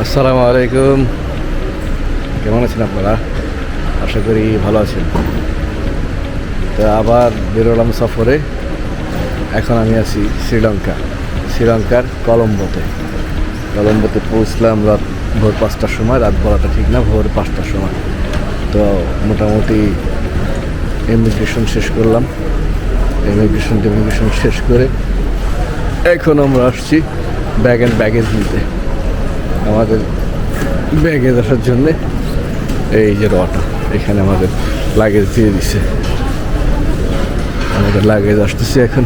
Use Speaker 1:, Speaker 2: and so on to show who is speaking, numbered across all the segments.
Speaker 1: আসসালামু আলাইকুম। কেমন আছেন আপনারা? আশা করি ভালো আছেন। তো আবার বেরোলাম সফরে। এখন আমি আছি শ্রীলঙ্কার কলম্বোতে পৌঁছলাম রাত ভোর 5টার সময়। রাত বলাটা ঠিক না, ভোর 5টার সময়। তো মোটামুটি ইমিগ্রেশন শেষ করলাম। ইমিগ্রেশন শেষ করে এখন আমরা আসছি ব্যাগেজ নিতে। আমাদের ব্যাগেজ আসার জন্যে এই যে অটো, এখানে আমাদের লাগেজ দিয়ে দিছে। আমাদের লাগেজ আসতেছে, এখন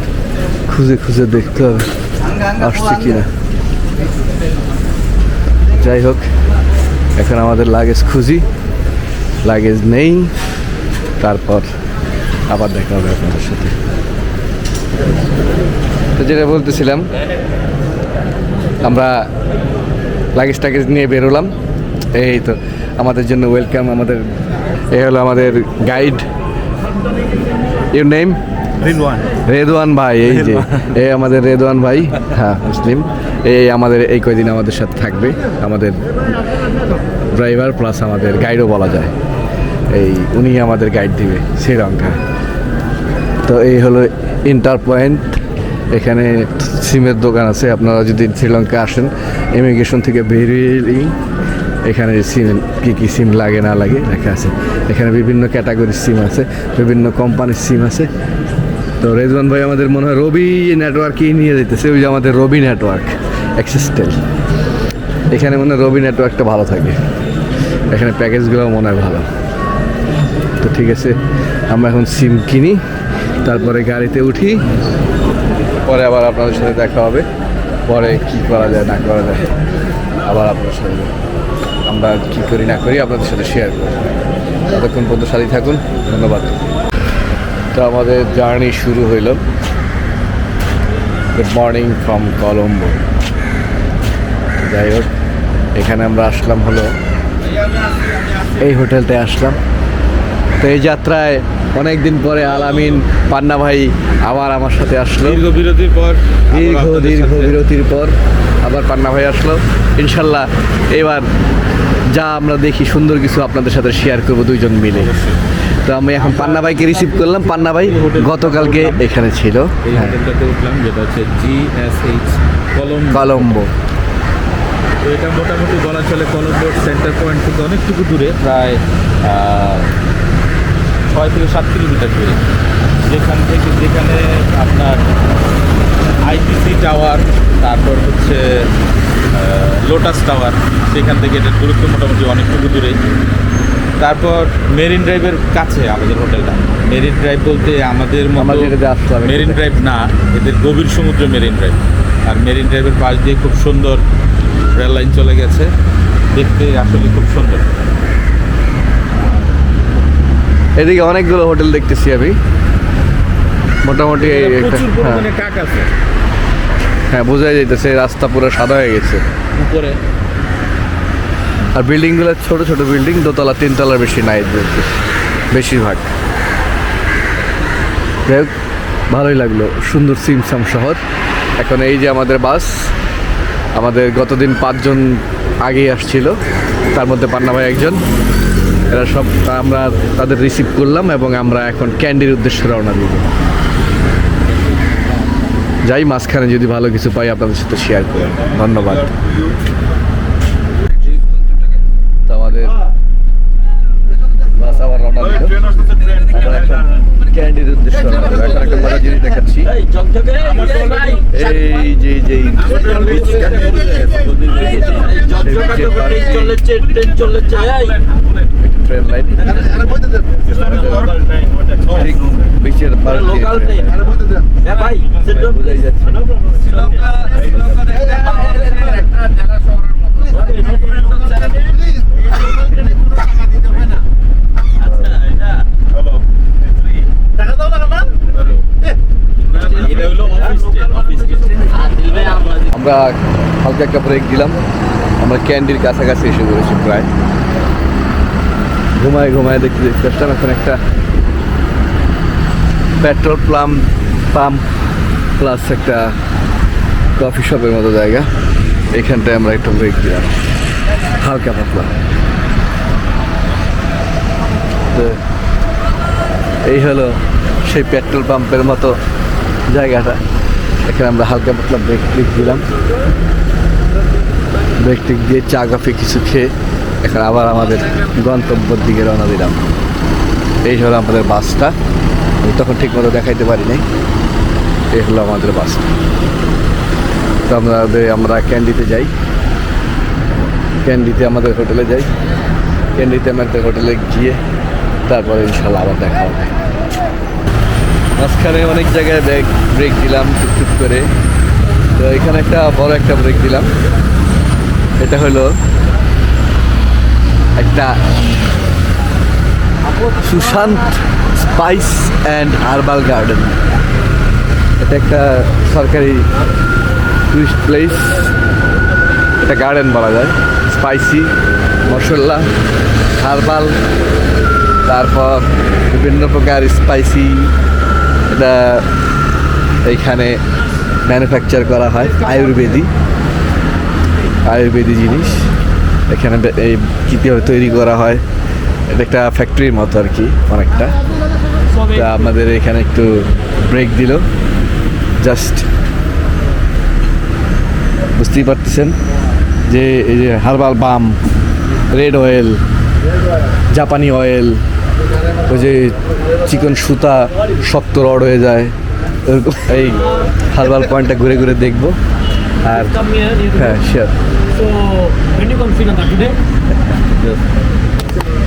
Speaker 1: খুঁজে দেখতে হবে আসছে কিনা। যাই হোক, এখন আমাদের লাগেজ খুঁজি, লাগেজ নেই, তারপর আবার দেখা হবে আপনাদের সাথে। তো যেটা বলতেছিলাম, আমরা লাগেজ টাগেজ নিয়ে বেরোলাম। এই তো আমাদের জন্য ওয়েলকাম। এ হলো আমাদের গাইড। Your name? রেদওয়ান ভাই। এই আমাদের রেদওয়ান ভাই, হ্যাঁ মুসলিম। আমাদের এই কয়দিন আমাদের সাথে থাকবে, আমাদের ড্রাইভার প্লাস আমাদের গাইডও বলা যায়। উনি আমাদের গাইড দিবে শ্রীলঙ্কা। তো এই হলো ইন্টার পয়েন্ট। এখানে সিমের দোকান আছে। আপনারা যদি শ্রীলঙ্কা আসেন, ইমিগ্রেশন থেকে বেরিয়েই এখানে সিম, কী সিম লাগে না লাগে লেখা আছে। এখানে বিভিন্ন ক্যাটাগরির সিম আছে, বিভিন্ন কোম্পানির সিম আছে। তো রেজওয়ান ভাই আমাদের মনে হয় রবি নেটওয়ার্কই নিয়ে যেতেছে। ওই যে আমাদের রবি নেটওয়ার্ক, এক্সিসটেল। এখানে মনে হয় রবি নেটওয়ার্কটা ভালো থাকে, এখানে প্যাকেজগুলো মনে হয় ভালো। তো ঠিক আছে, আমরা এখন সিম কিনি, তারপরে গাড়িতে উঠি, পরে আবার আপনাদের সাথে দেখা হবে। পরে কি করা যায় না করা যায় আবার আপনাদের সাথে আমরা কী করি না করি আপনাদের সাথে শেয়ার করি। ততক্ষণ পর্যন্ত সাথে থাকুন, ধন্যবাদ। তো আমাদের জার্নি শুরু হইল। Good morning from Colombo. যাই হোক, এখানে আমরা আসলাম হলো এই হোটেলটায় আসলাম। তো এই যাত্রায় অনেক দিন পরে আলামিন পান্না ভাই আবার আমার সাথে আসলো। দীর্ঘ বিরতির পর আবার পান্না ভাই আসলো। ইনশাল্লাহ এবার যা আমরা দেখি সুন্দর কিছু আপনাদের সাথে শেয়ার করবো দুইজন মিলে। তো আমি এখন পান্না ভাইকে রিসিভ করলাম। পান্না ভাই গতকালকে এখানে ছিল,
Speaker 2: যেটা হচ্ছে GSH
Speaker 1: কলম্বো।
Speaker 2: তো এটা মোটামুটি বলা চলে কলম্বোর সেন্টার পয়েন্ট থেকে অনেকটুকু দূরে, প্রায় 6 থেকে 7 কিলোমিটার দূরে। যেখানে আপনার ITC টাওয়ার, তারপর হচ্ছে লোটাস টাওয়ার, সেখান থেকে এটার দূরত্ব মোটামুটি অনেকটুকু দূরে। তারপর মেরিন ড্রাইভের কাছে আমাদের হোটেলটা। মেরিন ড্রাইভ বলতে আমাদের মেরিন ড্রাইভ না, এদের গভীর সমুদ্র মেরিন ড্রাইভ। আর মেরিন ড্রাইভের পাশ দিয়ে খুব সুন্দর রেল লাইন চলে গেছে, দেখতে আসলে খুব সুন্দর।
Speaker 1: এদিকে অনেকগুলো হোটেল দেখতেছি আমি, মোটামুটি
Speaker 2: প্রচুর পরিমাণে কাক আছে।
Speaker 1: হ্যাঁ, বোঝাই যাইতেছে রাস্তা পুরো সাদা হয়ে গেছে
Speaker 2: উপরে।
Speaker 1: আর বিল্ডিংগুলো ছোট ছোট বিল্ডিং, দোতলা 3 তলার বেশি নাই বেশিরভাগ। যাই হোক, ভালোই লাগলো, সুন্দর সিমসাম শহর। এখন এই যে আমাদের বাস, আমাদের গতদিন 5 জন আগেই আসছিল, তার মধ্যে পান্না ভাই একজন। এরা সব আমরা তাদের রিসিভ করলাম এবং আমরা এখন ক্যান্ডির উদ্দেশ্যে রওনা দিব। যাই, মাঝখানে যদি ভালো কিছু পাই আপনাদের সাথে শেয়ার করি। ধন্যবাদ। তো আমাদের বাস আবার রওনা দিল। আমরা এখন ক্যান্ডির উদ্দেশ্যে রওনা দিব। এখন একটা মজার জিনিস দেখাচ্ছি। এই যে ট্রেন লাইন, বিচের পার্ক আমরা হালকা একটা ব্রেক দিলাম। আমরা ক্যান্ডির কাছাকাছি এসে পড়েছি প্রায়। ঘুমায় দেখতে আসলাম। এখন একটা পেট্রোল পাম্প প্লাস একটা কফি শপের মতো জায়গা, এখানটায় আমরা একটু ব্রেক দিলাম। হালকা পাতলা। তো এই হলো সেই পেট্রোল পাম্পের মতো জায়গাটা। এখানে আমরা হালকা পাতলা ব্রেক টিক দিলাম, ব্রেক টিক দিয়ে চা কফি কিছু খেয়ে এখন আবার আমাদের গন্তব্যের দিকে রওনা দিলাম। এই হলো আমাদের বাসটা, আমি তখন ঠিক মতো দেখাইতে পারি নাই। এই হলো আমাদের বাসটা। তো আমরা ক্যান্ডিতে যাই, ক্যান্ডিতে আমাদের হোটেলে যাই, ক্যান্ডিতে আমাদের হোটেলে গিয়ে তারপরে ইনশাল্লাহ আবার দেখা হবে। মাঝখানে অনেক জায়গায় ব্রেক দিলাম টুকটুক করে। তো এখানে একটা বড় একটা ব্রেক দিলাম। এটা হলো একটা Sushanta spice and herbal garden. এটা একটা সরকারি টুরিস্ট প্লেস, এটা গার্ডেন বলা যায়। স্পাইসি মশলা, হার্বাল, তারপর বিভিন্ন প্রকার স্পাইসি এটা এইখানে ম্যানুফ্যাকচার করা হয়। আয়ুর্বেদিক জিনিস এখানে এই কীভাবে তৈরি করা হয়, এটা একটা ফ্যাক্টরির মতো আর কি অনেকটা। তা আমাদের এখানে একটু ব্রেক দিল, জাস্ট বুঝতেই পারতেছেন যে এই যে হার্বাল বাম, রেড অয়েল, জাপানি অয়েল, ওই যে চিকন সুতা শক্ত রড হয়ে যায়, এই হার্বাল পয়েন্টটা ঘুরে ঘুরে দেখবো। আর হ্যাঁ sure.
Speaker 3: So, when you come Sri Lanka today,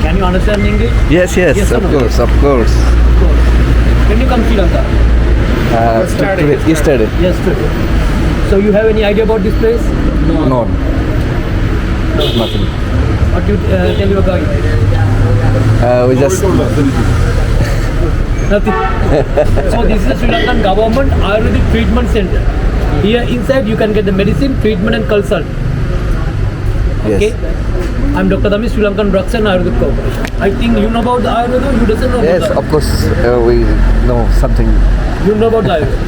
Speaker 3: can you understand English?
Speaker 1: Yes,
Speaker 3: Yes or
Speaker 1: of
Speaker 3: no?
Speaker 1: course, of course.
Speaker 3: When you come Sri Lanka?
Speaker 1: Yesterday.
Speaker 3: Yesterday. So you have any idea about this place?
Speaker 1: No, nothing.
Speaker 3: What you tell your guide?
Speaker 1: We just
Speaker 3: Nothing. So this is a Sri Lankan government Ayurvedic treatment center. Here inside you can get the medicine, treatment and consult. Okay.
Speaker 1: yes,
Speaker 3: I'm Dr. Dami, Sri Lankan Drugs and Ayurvedic Corporation. I think you know about the Ayurveda. You doesn't know about
Speaker 1: yes,
Speaker 3: the
Speaker 1: of course. We know something.
Speaker 3: You know about the Ayurveda.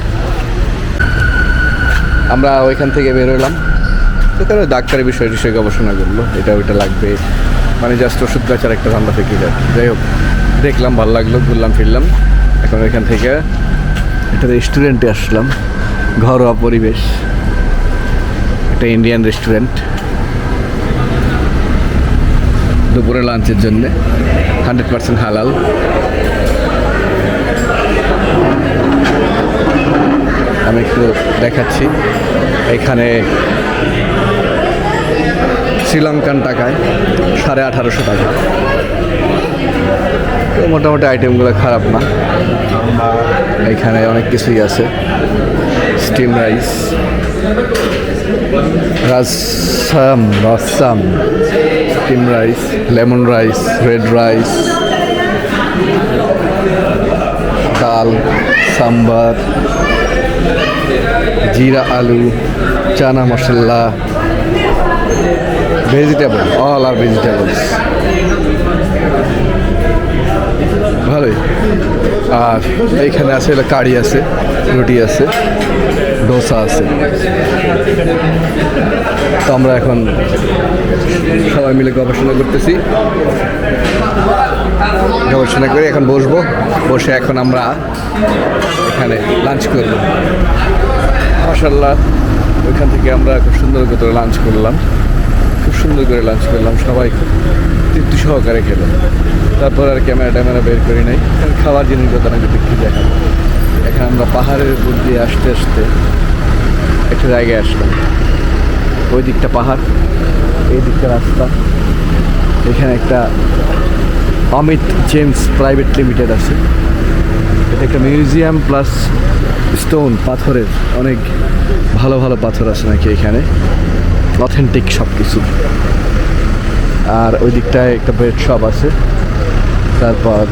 Speaker 1: আমরা ওইখান থেকে বেরোলাম, সেখানে ডাক্তারি বিষয় গবেষণা করলো, এটা ওইটা লাগবে, মানে জাস্ট ওষুধ বেচার একটা ধান্দা থেকে যায়। যাই হোক, দেখলাম ভালো লাগলো, ঘুরলাম ফিরলাম। এখন ওইখান থেকে একটা রেস্টুরেন্টে আসলাম, ঘরোয়া পরিবেশ, একটা ইন্ডিয়ান রেস্টুরেন্ট, দুপুরে লাঞ্চের জন্যে 100% হালাল। আমি একটু দেখাচ্ছি, এখানে শ্রীলঙ্কান টাকায় 1850 টাকা। তো মোটামুটি আইটেমগুলো খারাপ না, এখানে অনেক কিছুই আছে। Steam rice, rasam, steam rice, lemon rice, red rice, dal, sambar, jeera aloo, chana masala, vegetable, all are vegetables, ভালোই। আর এইখানে আছে কারি আছে, রুটি আছে, ডোসা আছে। তো আমরা এখন সবাই মিলে গবেষণা করতেছি, গবেষণা করে এখন বসবো, বসে এখন আমরা এখানে লাঞ্চ করব। মাশাআল্লাহ, ওইখান থেকে আমরা খুব সুন্দর করে লাঞ্চ করলাম, সবাই খুব তৃপ্তি সহকারে খেলো। তারপর আর ক্যামেরা বের করি নাই, কারণ খাওয়ার জিনিসগুলো নাকি বিক্রি দেখাবো। এখানে আমরা পাহাড়ের উপর দিয়ে আসতে আসতে একটা জায়গায় আসলাম, ওই দিকটা পাহাড়, এই দিকটা রাস্তা। এখানে একটা অমিত জেমস প্রাইভেট লিমিটেড আছে, এটা একটা মিউজিয়াম প্লাস স্টোন, পাথরের অনেক ভালো ভালো পাথর আছে নাকি এখানে, অথেন্টিক সব কিছু। আর ওই দিকটায় একটা ব্রেড শপ আছে, তারপর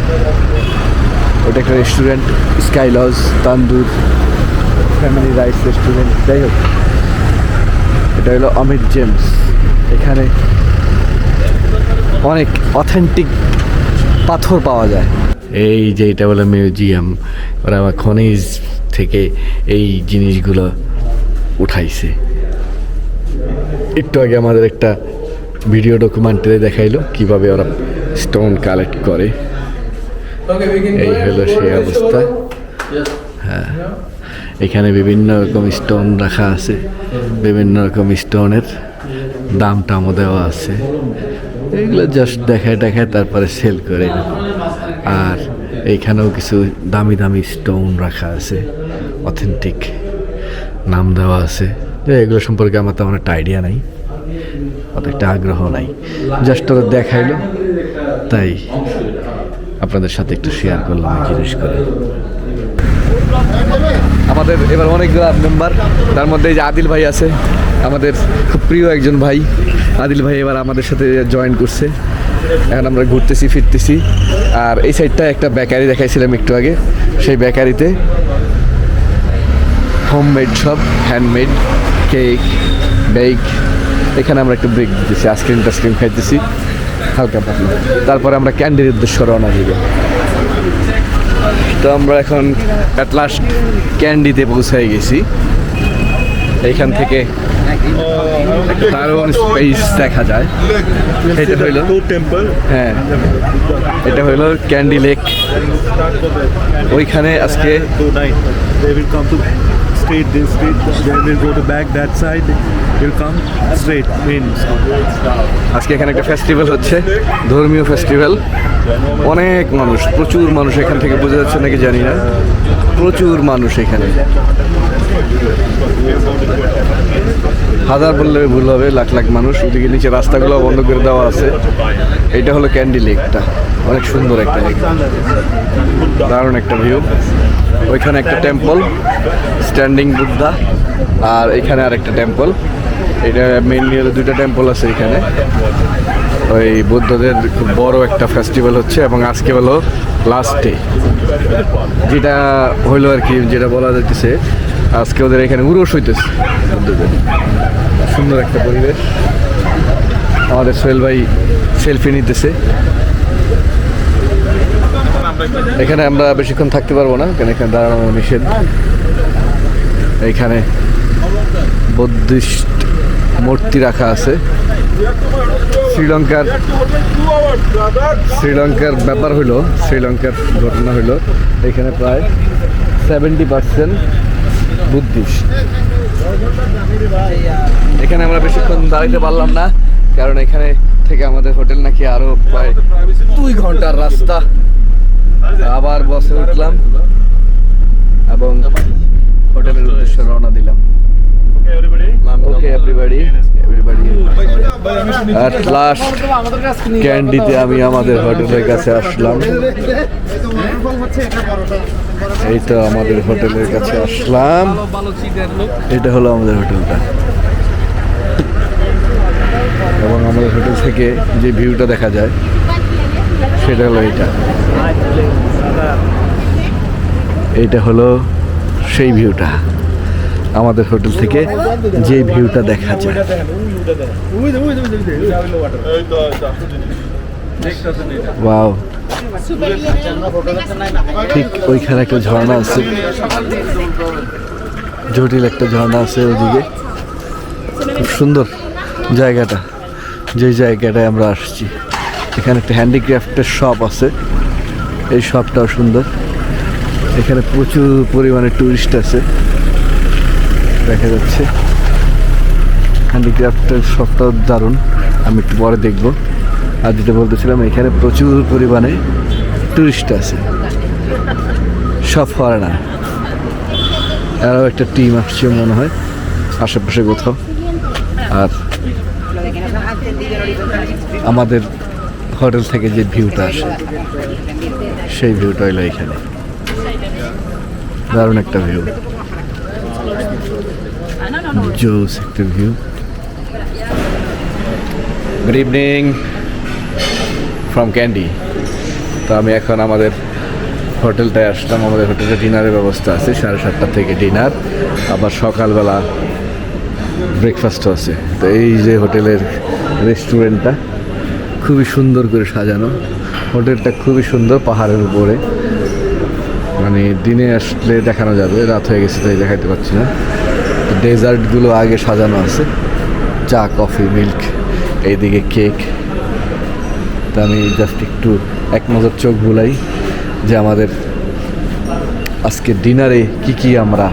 Speaker 1: ওইটা একটা restaurant, sky lodge, Tandoor, family rice restaurant. যাই হোক, এটা হলো অমিত জেমস। এখানে অনেক অথেন্টিক পাথর পাওয়া যায়। এই যে এটা বলে মিউজিয়াম, ওরা আবার খনিজ থেকে এই জিনিসগুলো উঠাইছে। একটু আগে আমাদের একটা ভিডিও ডকুমেন্টারি দেখাইলো কিভাবে ওরা স্টোন কালেক্ট করে। এই হলো সেই অবস্থা। হ্যাঁ, এখানে বিভিন্ন রকম স্টোন রাখা আছে, বিভিন্ন রকম স্টোনের দাম টামও দেওয়া আছে। এগুলো জাস্ট দেখায় দেখায় তারপরে সেল করে। আর এইখানেও কিছু দামি দামি স্টোন রাখা আছে, অথেন্টিক, নাম দেওয়া আছে। এগুলো সম্পর্কে আমার তেমন একটা আইডিয়া নাই, অত একটা আগ্রহ নাই, জাস্ট ওরা দেখাইলো তাই আপনাদের সাথে একটু শেয়ার করলাম এই জিনিস করে। আমাদের এবার অনেকগুলো মেম্বার, তার মধ্যে এই যে আদিল ভাই আছে, আমাদের খুব প্রিয় একজন ভাই। আদিল ভাই এবার আমাদের সাথে জয়েন করছে। এখন আমরা ঘুরতেছি ফিরতেছি। আর এই সাইডটা একটা বেকারি দেখাইছিলাম একটু আগে, সেই বেকারিতে হোমমেড সব, হ্যান্ডমেড কেক, বেক। এখানে আমরা একটু ব্রেক দিতেছি, আইসক্রিম টাইসক্রিম খাইতেছি হালকা পাতলা। তারপরে আমরা ক্যান্ডির উদ্দেশ্যে রওনা দিব। তো আমরা এখন অ্যাট লাস্ট ক্যান্ডিতে পৌঁছাই গেছি। এইখান থেকে একটা দারুণ স্পেস দেখা যায়। এটা হইল হ্যাঁ, এটা হইল ক্যান্ডি লেক। ওইখানে আজকে
Speaker 4: straight, this straight, then we'll go to back that side, we'll come straight in.
Speaker 1: আজকে এখানে একটা ফেস্টিভ্যাল হচ্ছে, ধর্মীয় ফেস্টিভ্যাল। অনেক মানুষ, প্রচুর মানুষ এখান থেকে, বোঝা যাচ্ছে নাকি জানি না, প্রচুর মানুষ এখানে। হাজার বললে ভুল হবে, লাখ লাখ মানুষ। ওদিকে নিচে রাস্তাগুলো বন্ধ করে দেওয়া আছে। এটা হলো ক্যান্ডি লেকটা, অনেক সুন্দর একটা লেক, দারুণ একটা ভিউ। ওইখানে একটা টেম্পল, স্ট্যান্ডিং বুদ্ধা, আর এখানে আর একটা টেম্পল। এটা মেইনলি হলো দুইটা টেম্পল আছে এখানে। ওই বুদ্ধদের খুব বড় একটা ফেস্টিভ্যাল হচ্ছে, এবং আজকে হলো লাস্ট ডে, যেটা হইলো আর কি, যেটা বলা যাইতেছে আজকে ওদের এখানে উরস হইতেছে বুদ্ধদের। সুন্দর একটা পরিবেশ। আমাদের সোহেল ভাই সেলফি নিতেছে। এখানে আমরা বেশিক্ষণ থাকতে পারবো না, কারণ এখানে দাঁড়ানো নিষেধ। এইখানে বুদ্ধিস্ট মূর্তি রাখা আছে। শ্রীলঙ্কার ব্যাপার হইলো, শ্রীলঙ্কার ঘটনা হইলো, এখানে প্রায় 70% বুদ্ধিস্ট। এখানে আমরা বেশিক্ষণ দাঁড়াইতে পারলাম না, কারণ এখানে থেকে আমাদের হোটেল নাকি আরো প্রায় 2 ঘন্টার রাস্তা। আবার বসে উঠলাম এবং হোটেলের উদ্দেশ্যে রওনা দিলাম। ওকে এভরিবডি এট লাস্ট ক্যান্ডিতে আমি আমাদের হোটেলের কাছে আসলাম। এই তো আমাদের হোটেলের কাছে আসলাম। এটা হলো আমাদের হোটেলটা, এবং আমাদের হোটেল থেকে যে ভিউটা দেখা যায় সেটা হলো এইটা। এইটা হলো সেই ভিউটা, আমাদের হোটেল থেকে যে ভিউটা দেখা যায়। ওয়াও, ঠিক ওইখানে একটা ঝর্ণা আছে, জটিল একটা ঝর্ণা আছে ওইদিকে। খুব সুন্দর জায়গাটা, যে জায়গাটায় আমরা আসছি। এখানে একটা হ্যান্ডিক্রাফটের শপ আছে, এই শপটাও সুন্দর। এখানে প্রচুর পরিমাণে টুরিস্ট আছে দেখা যাচ্ছে। হ্যান্ডিক্রাফটের শপটাও দারুণ, আমি একটু পরে দেখব। আর যেটা বলতেছিলাম, এখানে প্রচুর পরিমাণে টুরিস্ট আছে, সব ফরেনার। আরও একটা টিম আসছে মনে হয় আশেপাশে কোথাও। আর আমাদের হোটেল থেকে যে ভিউটা আসে সেই ভিউটা হলো এখানে, দারুণ একটা ভিউ, জোস একটা view. Good evening from candy. তো আমি এখন আমাদের হোটেলটায় আসলাম। আমাদের হোটেলে ডিনারের ব্যবস্থা আছে, 7:30 থেকে ডিনার, আবার সকালবেলা ব্রেকফাস্টও আছে। তো এই যে হোটেলের রেস্টুরেন্টটা খুবই সুন্দর করে সাজানো। হোটেলটা খুবই সুন্দর, পাহাড়ের উপরে, মানে দিনে আসলে দেখানো যাবে, রাত হয়ে গেছে তাই দেখাতে পারছি না। ডেজার্টগুলো আগে সাজানো আছে, চা, কফি, মিল্ক এইদিকে কেক। তা আমি জাস্ট একটু এক নজর চোখ বুলাই যে আমাদের আজকে ডিনারে কি আমরা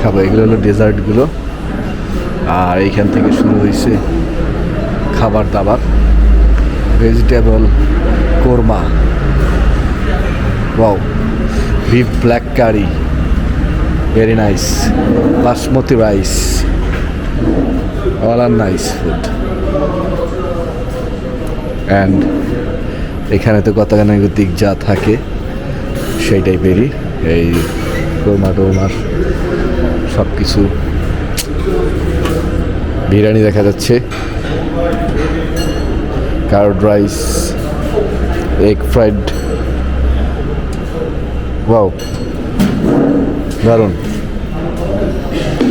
Speaker 1: খাবো। এগুলো হলো ডেজার্টগুলো, আর এইখান থেকে শুরু হয়েছে খাবার দাবার। Vegetable korma, wow, beef black curry, very nice, basmati rice, all are nice food. And এখানে তো গতানুগতিক যা থাকে সেই টাইপেরই, এই কোরমা টোরমার সব কিছু। বিরিয়ানি দেখা যাচ্ছে, card rice, egg fried, wow, দারুণ।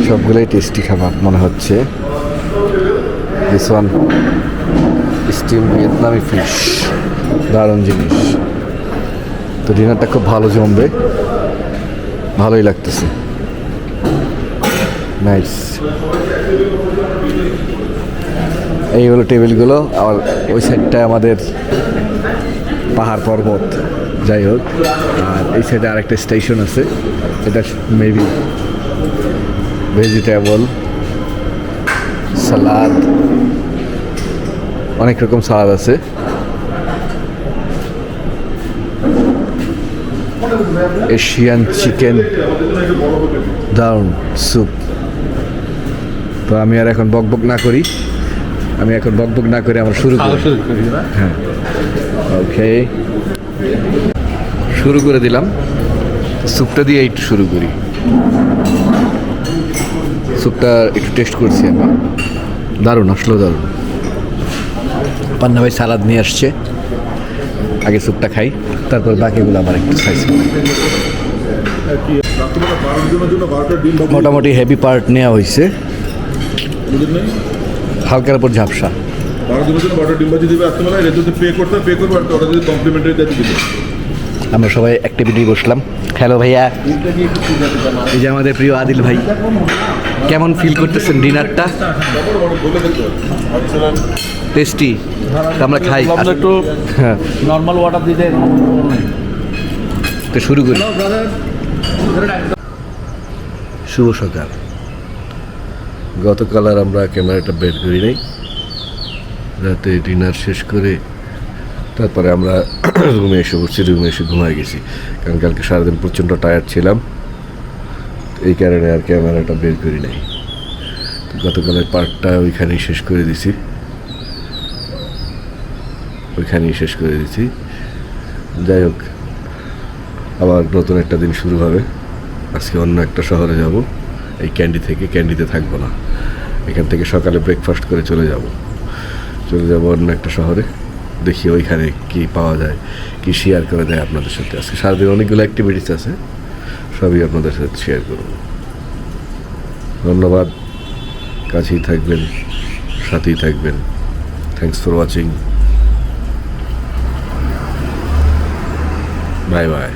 Speaker 1: সবগুলোই টেস্টি খাবার মনে হচ্ছে। দিস ওয়ান স্টিম ভিয়েতনামি ফিশ, দারুণ জিনিস। তো ডিনারটা খুব ভালো জমবে, ভালোই লাগতেছে, নাইস। এই হলো টেবিলগুলো, আর ওই সাইডটায় আমাদের পাহাড় পর্বত, যাই হোক। আর এই সাইডে আরেকটা স্টেশন আছে, এটা মেবি ভেজিটেবল সালাদ, অনেক রকম সালাদ আছে। এশিয়ান চিকেন, দারুণ স্যুপ। তো আমি আর এখন বকবক না করি, আমরা শুরু করি। হ্যাঁ, ওকে, শুরু করে দিলাম। স্যুপটা দিয়ে একটু শুরু করি। স্যুপটা একটু টেস্ট করছি আমি, দারুণ, আসলেও দারুণ। পান্না ভাই সালাদ নিয়ে আসছে, আগে স্যুপটা খাই, তারপর বাকিগুলো আবার একটু সাইজ করি। মোটামুটি হেভি পার্ট নেওয়া হয়েছে, হালকার উপর ঝাপসা।
Speaker 5: 12 জনের জন্য 12টা ডিম ভাজি দিবে রাত্রেবেলায়, রেতুতে পে করতে আর ওরা যদি কমপ্লিমেন্টারি দিয়ে দিবে।
Speaker 1: আমরা সবাই অ্যাক্টিভিটি বসলাম। হ্যালো ভাইয়া, এই যে আমাদের প্রিয় আদিল ভাই, কেমন ফিল করতেছেন ডিনারটা? টেস্টি, আমরা খাই।
Speaker 3: একটু
Speaker 1: হ্যাঁ,
Speaker 3: নর্মাল ওয়াটার দিতে।
Speaker 1: তো শুরু করি। শুভ সকাল। গতকাল আর আমরা ক্যামেরাটা বের করি নাই, রাতে ডিনার শেষ করে তারপরে আমরা রুমে এসে বসছি, রুমে এসে ঘুমায় গেছি, কারণ কালকে সারাদিন প্রচণ্ড টায়ার্ড ছিলাম, এই কারণে আর ক্যামেরাটা বের করি নাই। তো গতকালের পার্টটা ওইখানেই শেষ করে দিছি, যাই হোক, আবার নতুন একটা দিন শুরু হবে। আজকে অন্য একটা শহরে যাব, এই ক্যান্ডিতে থাকবো না, এখান থেকে সকালে ব্রেকফাস্ট করে চলে যাব অন্য একটা শহরে। দেখি ওইখানে কি পাওয়া যায়, কি শেয়ার করে দেয় আপনাদের সাথে। আজকে সারাদিন অনেকগুলো অ্যাক্টিভিটিস আছে, সবই আপনাদের সাথে শেয়ার করব। ধন্যবাদ, কাছেই থাকবেন, সাথেই থাকবেন। Thanks for watching, bye bye.